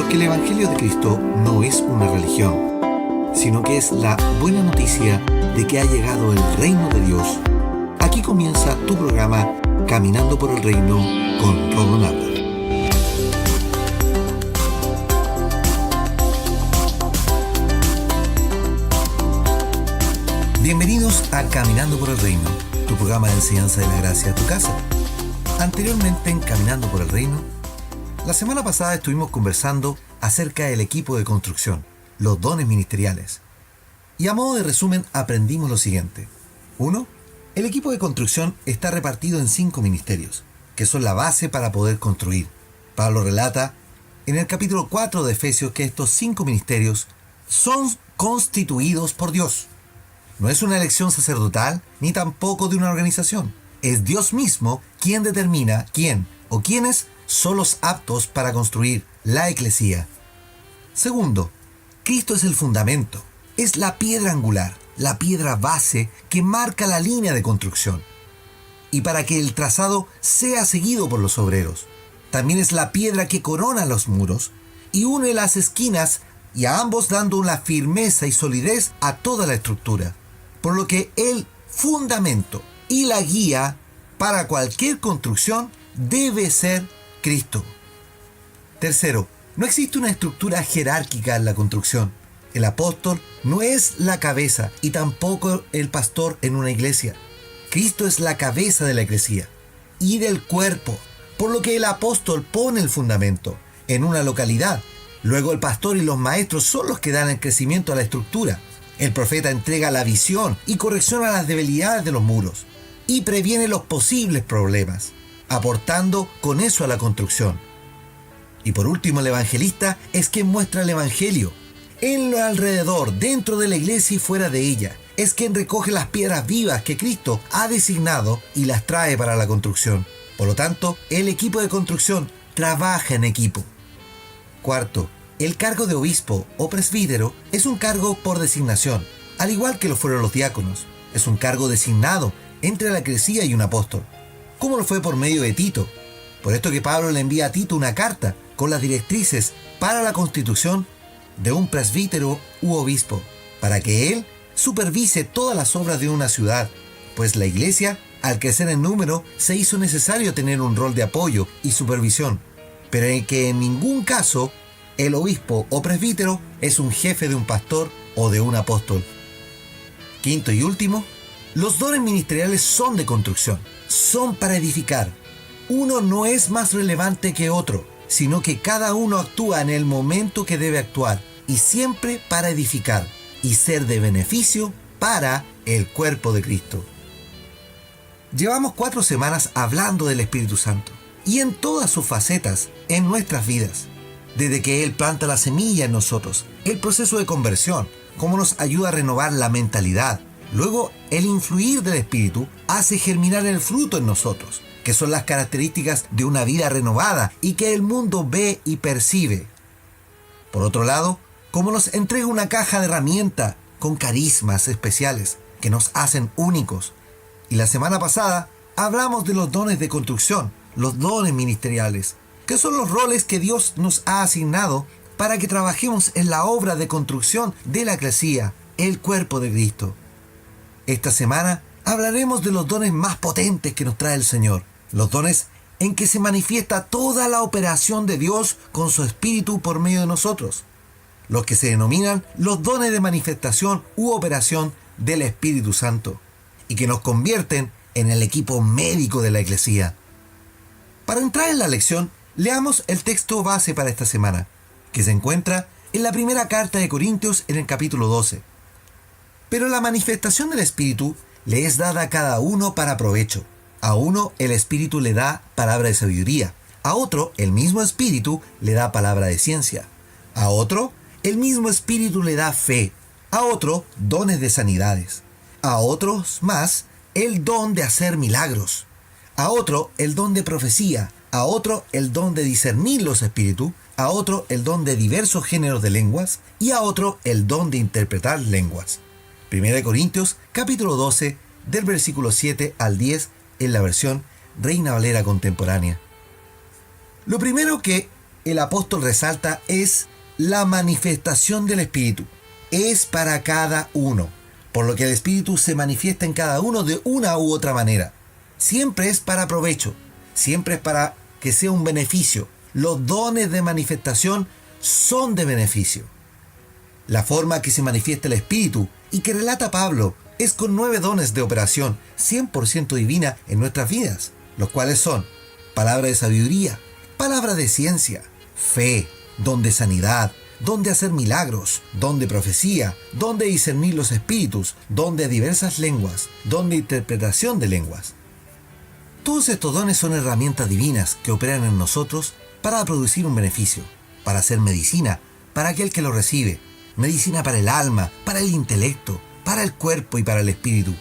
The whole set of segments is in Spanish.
Porque el Evangelio de Cristo no es una religión, sino que es la buena noticia de que ha llegado el reino de Dios. Aquí comienza tu programa Caminando por el Reino con Rodo Nava. Bienvenidos a Caminando por el Reino, tu programa de enseñanza de la gracia a tu casa. Anteriormente en Caminando por el Reino, la semana pasada estuvimos conversando acerca del equipo de construcción, los dones ministeriales. Y a modo de resumen aprendimos lo siguiente. 1. El equipo de construcción está repartido en 5 ministerios, que son la base para poder construir. Pablo relata en el capítulo 4 de Efesios que estos 5 ministerios son constituidos por Dios. No es una elección sacerdotal ni tampoco de una organización. Es Dios mismo quien determina quién o quiénes son los aptos para construir la eclesía. 2. Cristo es el fundamento, es la piedra angular, la piedra base que marca la línea de construcción. Y para que el trazado sea seguido por los obreros, también es la piedra que corona los muros y une las esquinas y a ambos dando una firmeza y solidez a toda la estructura. Por lo que el fundamento y la guía para cualquier construcción debe ser Cristo. 3. No existe una estructura jerárquica en la construcción. El apóstol no es la cabeza y tampoco el pastor en una iglesia. Cristo es la cabeza de la iglesia y del cuerpo, por lo que el apóstol pone el fundamento en una localidad. Luego el pastor y los maestros son los que dan el crecimiento a la estructura. El profeta entrega la visión y correcciona las debilidades de los muros y previene los posibles problemas, aportando con eso a la construcción. Y por último, el evangelista es quien muestra el evangelio en lo alrededor, dentro de la iglesia y fuera de ella. Es quien recoge las piedras vivas que Cristo ha designado y las trae para la construcción. Por lo tanto, el equipo de construcción trabaja en equipo. 4. El cargo de obispo o presbítero es un cargo por designación, al igual que lo fueron los diáconos. Es un cargo designado entre la eclesía y un apóstol, como lo fue por medio de Tito. Por esto que Pablo le envía a Tito una carta con las directrices para la constitución de un presbítero u obispo, para que él supervise todas las obras de una ciudad, pues la iglesia, al crecer en número, se hizo necesario tener un rol de apoyo y supervisión, pero en que en ningún caso el obispo o presbítero es un jefe de un pastor o de un apóstol. 5. y último, los dones ministeriales son de construcción, son para edificar. Uno no es más relevante que otro, sino que cada uno actúa en el momento que debe actuar y siempre para edificar y ser de beneficio para el cuerpo de Cristo. Llevamos 4 semanas hablando del Espíritu Santo y en todas sus facetas en nuestras vidas. Desde que Él planta la semilla en nosotros, el proceso de conversión, cómo nos ayuda a renovar la mentalidad. Luego, el influir del Espíritu hace germinar el fruto en nosotros, que son las características de una vida renovada y que el mundo ve y percibe. Por otro lado, cómo nos entrega una caja de herramientas con carismas especiales que nos hacen únicos. Y la semana pasada hablamos de los dones de construcción, los dones ministeriales, que son los roles que Dios nos ha asignado para que trabajemos en la obra de construcción de la eclesía, el cuerpo de Cristo. Esta semana hablaremos de los dones más potentes que nos trae el Señor, los dones en que se manifiesta toda la operación de Dios con su Espíritu por medio de nosotros, los que se denominan los dones de manifestación u operación del Espíritu Santo, y que nos convierten en el equipo médico de la eclesía. Para entrar en la lección, leamos el texto base para esta semana, que se encuentra en la primera carta de Corintios en el capítulo 12. Pero la manifestación del Espíritu le es dada a cada uno para provecho. A uno el Espíritu le da palabra de sabiduría, a otro el mismo Espíritu le da palabra de ciencia, a otro el mismo Espíritu le da fe, a otro dones de sanidades, a otros más el don de hacer milagros, a otro el don de profecía, a otro el don de discernir los espíritus, a otro el don de diversos géneros de lenguas y a otro el don de interpretar lenguas. 1 Corintios capítulo 12 del versículo 7 al 10 en la versión Reina Valera contemporánea. Lo primero que el apóstol resalta es la manifestación del Espíritu. Es para cada uno, por lo que el Espíritu se manifiesta en cada uno de una u otra manera. Siempre es para provecho, siempre es para que sea un beneficio. Los dones de manifestación son de beneficio. La forma que se manifiesta el Espíritu y que relata Pablo es con 9 dones de operación 100% divina en nuestras vidas, los cuales son palabra de sabiduría, palabra de ciencia, fe, don de sanidad, don de hacer milagros, don de profecía, don de discernir los espíritus, don de diversas lenguas, don de interpretación de lenguas. Todos estos dones son herramientas divinas que operan en nosotros para producir un beneficio, para hacer medicina para aquel que lo recibe, medicina para el alma, para el intelecto, para el cuerpo y para el espíritu.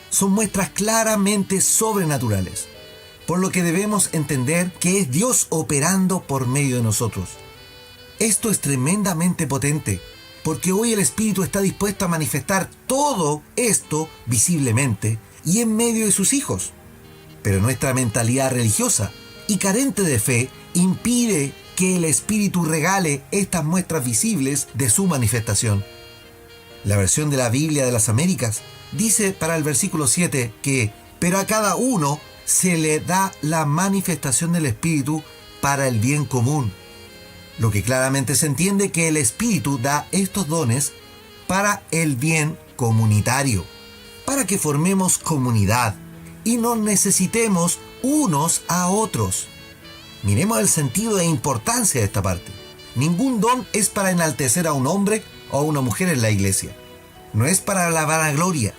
Son muestras claramente sobrenaturales, por lo que debemos entender que es Dios operando por medio de nosotros. Esto es tremendamente potente, porque hoy el Espíritu está dispuesto a manifestar todo esto visiblemente y en medio de sus hijos. Pero nuestra mentalidad religiosa y carente de fe impide que el Espíritu regale estas muestras visibles de su manifestación. La versión de la Biblia de las Américas dice para el versículo 7 que «pero a cada uno se le da la manifestación del Espíritu para el bien común». Lo que claramente se entiende que el Espíritu da estos dones para el bien comunitario, para que formemos comunidad y nos necesitemos unos a otros. Miremos el sentido e importancia de esta parte. Ningún don es para enaltecer a un hombre o a una mujer en la iglesia. No es para la vanagloria,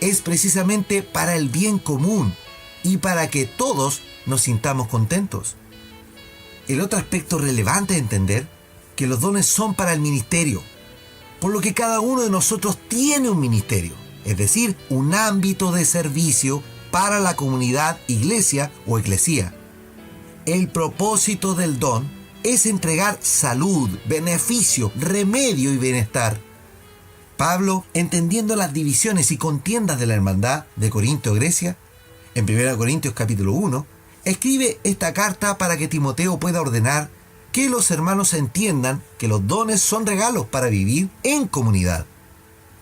es precisamente para el bien común y para que todos nos sintamos contentos. El otro aspecto relevante de entender que los dones son para el ministerio, por lo que cada uno de nosotros tiene un ministerio, es decir, un ámbito de servicio para la comunidad, iglesia o eclesía. El propósito del don es entregar salud, beneficio, remedio y bienestar. Pablo, entendiendo las divisiones y contiendas de la hermandad de Corinto y Grecia, en 1 Corintios capítulo 1, escribe esta carta para que Timoteo pueda ordenar que los hermanos entiendan que los dones son regalos para vivir en comunidad,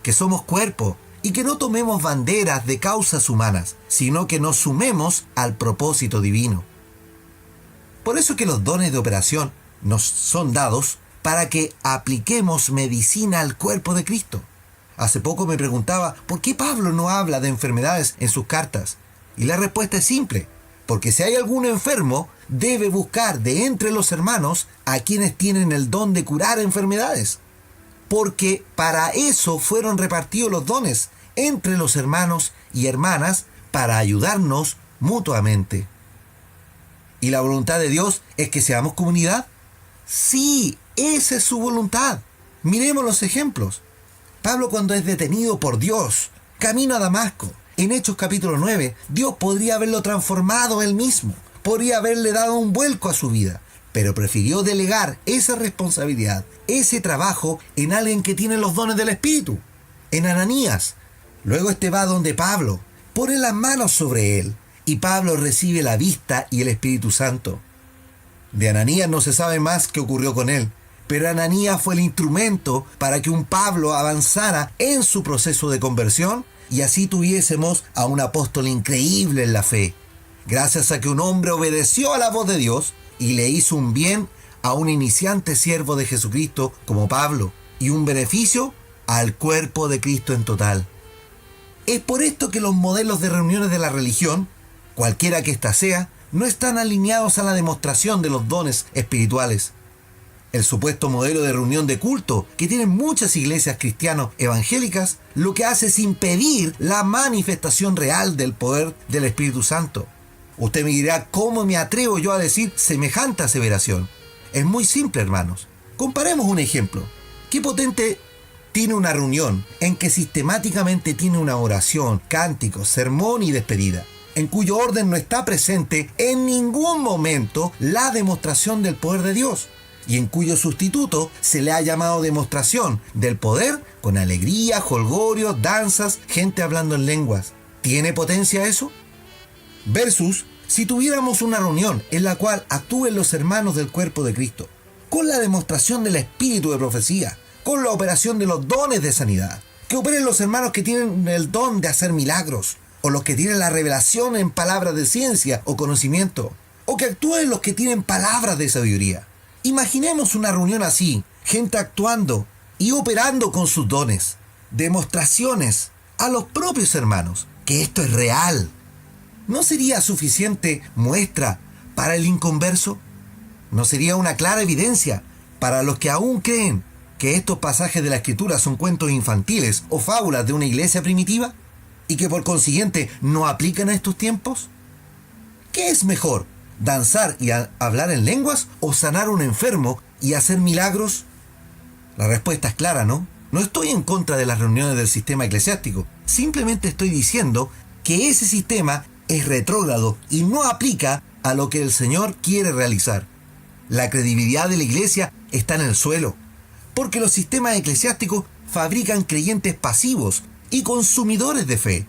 que somos cuerpo y que no tomemos banderas de causas humanas, sino que nos sumemos al propósito divino. Por eso que los dones de operación nos son dados para que apliquemos medicina al cuerpo de Cristo. Hace poco me preguntaba por qué Pablo no habla de enfermedades en sus cartas. Y la respuesta es simple, porque si hay algún enfermo, debe buscar de entre los hermanos a quienes tienen el don de curar enfermedades. Porque para eso fueron repartidos los dones entre los hermanos y hermanas para ayudarnos mutuamente. ¿Y la voluntad de Dios es que seamos comunidad? Sí, esa es su voluntad. Miremos los ejemplos. Pablo, cuando es detenido por Dios, camino a Damasco, en Hechos capítulo 9, Dios podría haberlo transformado él mismo, podría haberle dado un vuelco a su vida, pero prefirió delegar esa responsabilidad, ese trabajo en alguien que tiene los dones del Espíritu, en Ananías. Luego va donde Pablo, pone las manos sobre él, y Pablo recibe la vista y el Espíritu Santo. De Ananías no se sabe más qué ocurrió con él, pero Ananías fue el instrumento para que un Pablo avanzara en su proceso de conversión y así tuviésemos a un apóstol increíble en la fe, gracias a que un hombre obedeció a la voz de Dios y le hizo un bien a un iniciante siervo de Jesucristo como Pablo y un beneficio al cuerpo de Cristo en total. Es por esto que los modelos de reuniones de la religión, cualquiera que ésta sea, no están alineados a la demostración de los dones espirituales. El supuesto modelo de reunión de culto que tienen muchas iglesias cristianas evangélicas lo que hace es impedir la manifestación real del poder del Espíritu Santo. Usted me dirá, ¿cómo me atrevo yo a decir semejante aseveración? Es muy simple, hermanos. Comparemos un ejemplo. ¿Qué potente tiene una reunión en que sistemáticamente tiene una oración, cántico, sermón y despedida, en cuyo orden no está presente en ningún momento la demostración del poder de Dios, y en cuyo sustituto se le ha llamado demostración del poder con alegría, jolgorio, danzas, gente hablando en lenguas? ¿Tiene potencia eso? Versus Si tuviéramos una reunión en la cual actúen los hermanos del cuerpo de Cristo, con la demostración del espíritu de profecía, con la operación de los dones de sanidad, que operen los hermanos que tienen el don de hacer milagros, o los que tienen la revelación en palabras de ciencia o conocimiento, o que actúen los que tienen palabras de sabiduría. Imaginemos una reunión así, gente actuando y operando con sus dones, demostraciones a los propios hermanos que esto es real. ¿No sería suficiente muestra para el inconverso? ¿No sería una clara evidencia para los que aún creen que estos pasajes de la Escritura son cuentos infantiles o fábulas de una iglesia primitiva y que por consiguiente no aplican a estos tiempos? ¿Qué es mejor, danzar y hablar en lenguas o sanar a un enfermo y hacer milagros? La respuesta es clara, ¿no? No estoy en contra de las reuniones del sistema eclesiástico, simplemente estoy diciendo que ese sistema es retrógrado y no aplica a lo que el Señor quiere realizar. La credibilidad de la iglesia está en el suelo, porque los sistemas eclesiásticos fabrican creyentes pasivos y consumidores de fe,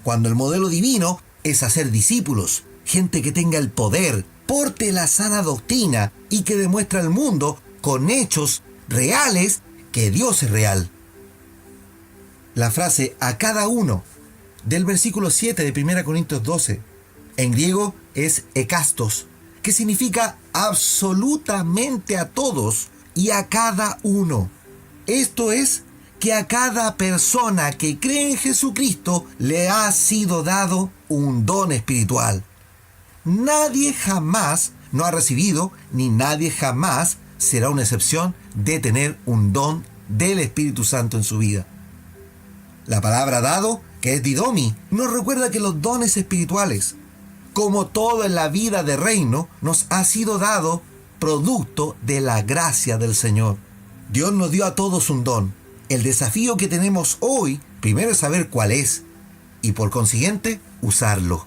cuando el modelo divino es hacer discípulos, gente que tenga el poder, porte la sana doctrina y que demuestra al mundo con hechos reales que Dios es real. La frase "a cada uno" del versículo 7 de 1 Corintios 12, en griego es ekastos, que significa absolutamente a todos y a cada uno. Esto es, que a cada persona que cree en Jesucristo le ha sido dado un don espiritual. Nadie jamás no ha recibido, ni nadie jamás será una excepción de tener un don del Espíritu Santo en su vida. La palabra dado, que es didomi, nos recuerda que los dones espirituales, como todo en la vida de reino, nos ha sido dado producto de la gracia del Señor. Dios nos dio a todos un don. El desafío que tenemos hoy, primero es saber cuál es, y por consiguiente, usarlo.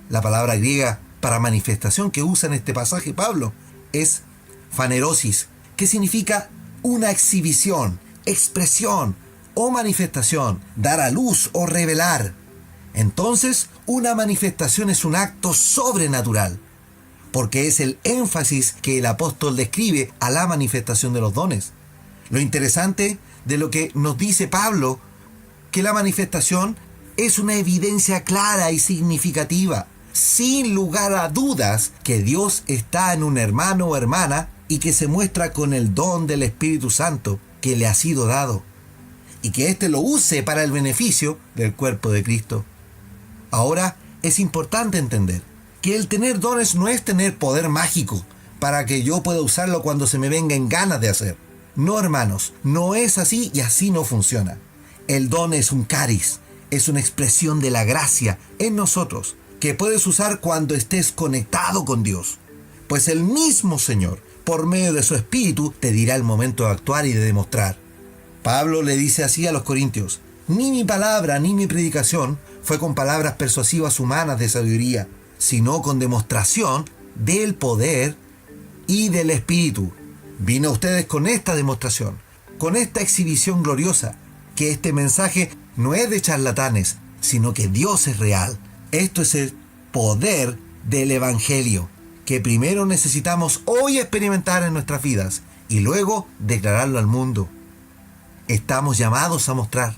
La palabra griega para manifestación que usa en este pasaje Pablo es fanerosis, que significa una exhibición, expresión o manifestación, dar a luz o revelar. Entonces, una manifestación es un acto sobrenatural, porque es el énfasis que el apóstol describe a la manifestación de los dones. Lo interesante de lo que nos dice Pablo, que la manifestación es una evidencia clara y significativa, sin lugar a dudas, que Dios está en un hermano o hermana y que se muestra con el don del Espíritu Santo que le ha sido dado, y que éste lo use para el beneficio del cuerpo de Cristo. Ahora, es importante entender que el tener dones no es tener poder mágico para que yo pueda usarlo cuando se me venga en ganas de hacer. No, hermanos, no es así y así no funciona. El don es un caris, es una expresión de la gracia en nosotros, que puedes usar cuando estés conectado con Dios. Pues el mismo Señor, por medio de su Espíritu, te dirá el momento de actuar y de demostrar. Pablo le dice así a los corintios: ni mi palabra ni mi predicación fue con palabras persuasivas humanas de sabiduría, sino con demostración del poder y del Espíritu. Vino a ustedes con esta demostración, con esta exhibición gloriosa, que este mensaje no es de charlatanes, sino que Dios es real. Esto es el poder del Evangelio, que primero necesitamos hoy experimentar en nuestras vidas y luego declararlo al mundo. Estamos llamados a mostrar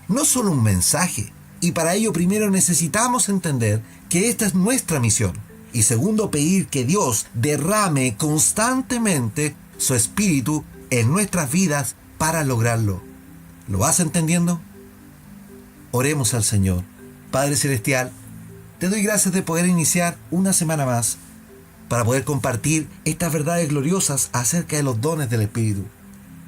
no solo un mensaje, y para ello primero necesitamos entender que esta es nuestra misión, y segundo pedir que Dios derrame constantemente su Espíritu en nuestras vidas para lograrlo. ¿Lo vas entendiendo? Oremos al Señor. Padre Celestial, te doy gracias de poder iniciar una semana más para poder compartir estas verdades gloriosas acerca de los dones del Espíritu.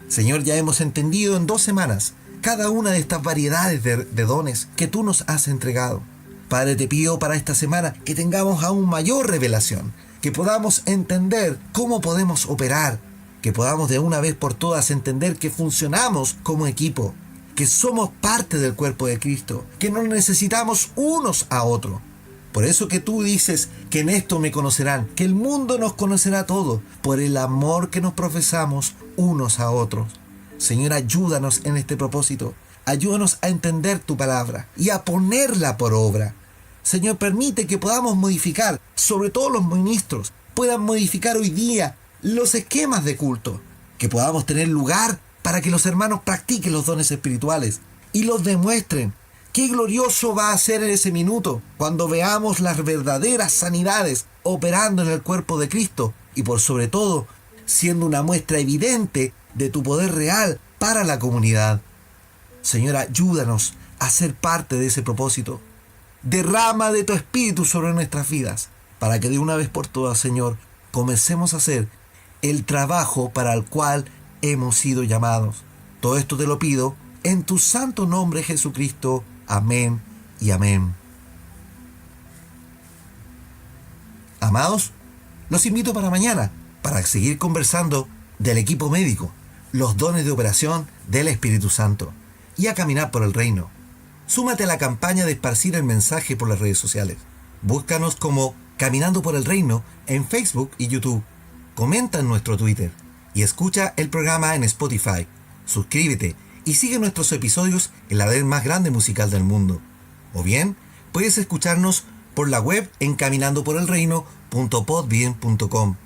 Señor, ya hemos entendido en 2 semanas cada una de estas variedades de dones que tú nos has entregado. Padre, te pido para esta semana que tengamos aún mayor revelación, que podamos entender cómo podemos operar, que podamos de una vez por todas entender que funcionamos como equipo, que somos parte del cuerpo de Cristo, que nos necesitamos unos a otros. Por eso que tú dices que en esto me conocerán, que el mundo nos conocerá todo, por el amor que nos profesamos unos a otros. Señor, ayúdanos en este propósito. Ayúdanos a entender tu palabra y a ponerla por obra. Señor, permite que podamos modificar, sobre todo los ministros, puedan modificar hoy día los esquemas de culto, que podamos tener lugar para que los hermanos practiquen los dones espirituales y los demuestren. Qué glorioso va a ser en ese minuto cuando veamos las verdaderas sanidades operando en el cuerpo de Cristo y por sobre todo siendo una muestra evidente de tu poder real para la comunidad. Señor, ayúdanos a ser parte de ese propósito. Derrama de tu espíritu sobre nuestras vidas para que de una vez por todas, Señor, comencemos a hacer el trabajo para el cual hemos sido llamados. Todo esto te lo pido en tu santo nombre, Jesucristo. Amén y amén. Amados, los invito para mañana para seguir conversando del equipo médico, los dones de operación del Espíritu Santo y a caminar por el reino. Súmate a la campaña de esparcir el mensaje por las redes sociales. Búscanos como Caminando por el Reino en Facebook y YouTube. Comenta en nuestro Twitter y escucha el programa en Spotify. Suscríbete y sigue nuestros episodios en la red más grande musical del mundo. O bien, puedes escucharnos por la web en caminandoporelreino.podbean.com.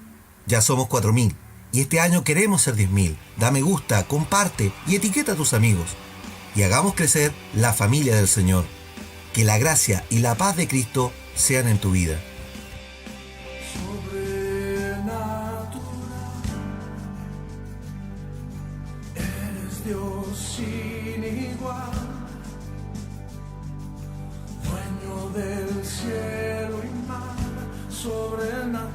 Ya somos 4.000 y este año queremos ser 10.000. Da me gusta, comparte y etiqueta a tus amigos. Y hagamos crecer la familia del Señor. Que la gracia y la paz de Cristo sean en tu vida. Dios sin igual, dueño del cielo y mar, sobrenatural,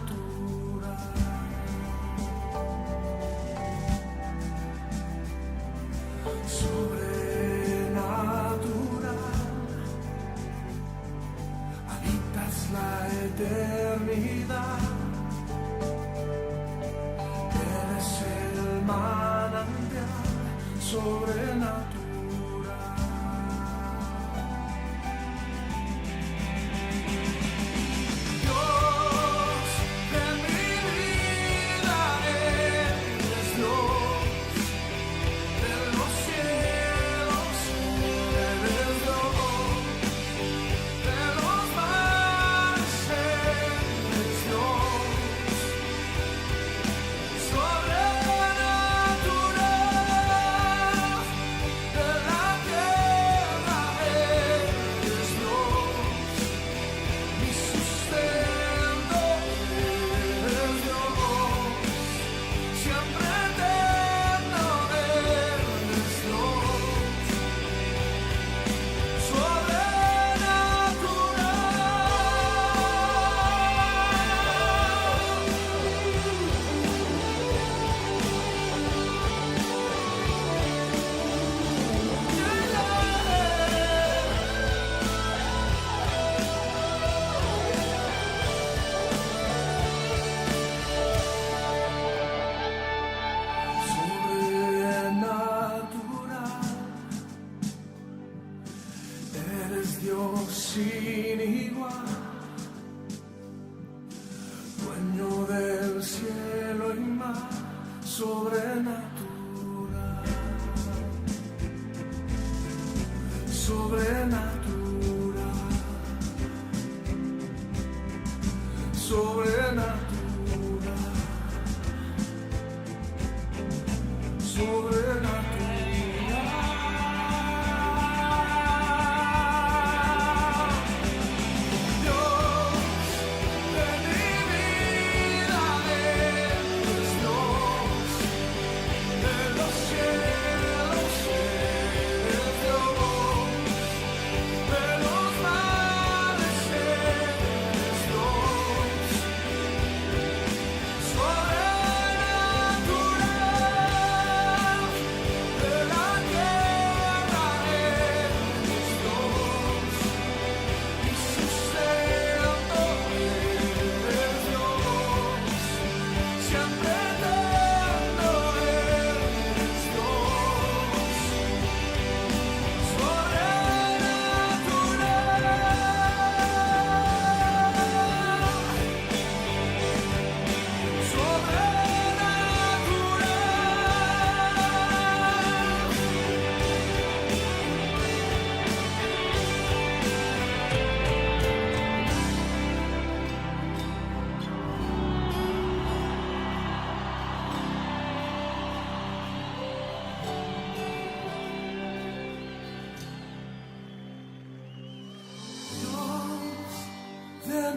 sobrenatural, habitas la eternidad, eres el manantial sobrenatural. Dios de mi vida, eres Dios de los cielos, eres Dios de los mares, eres Dios sobrenatural. Dios sin igual, dueño del cielo y mar, sobrenatural, sobrenatural, sobrenatural, sobrenatural.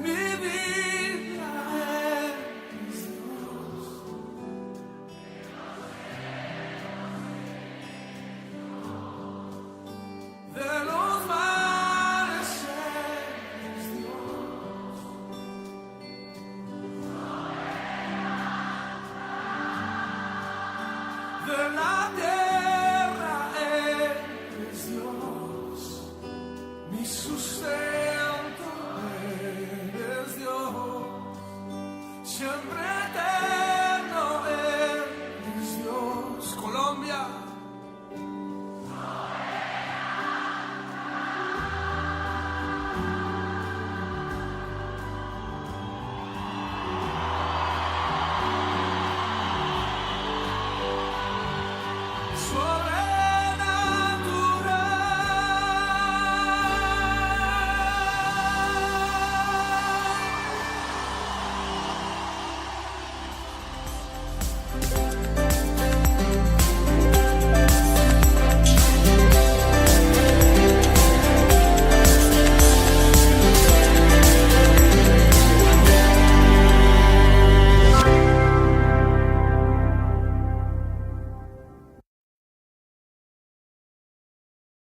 mi vida es Dios. De los mares es Dios. De la tierra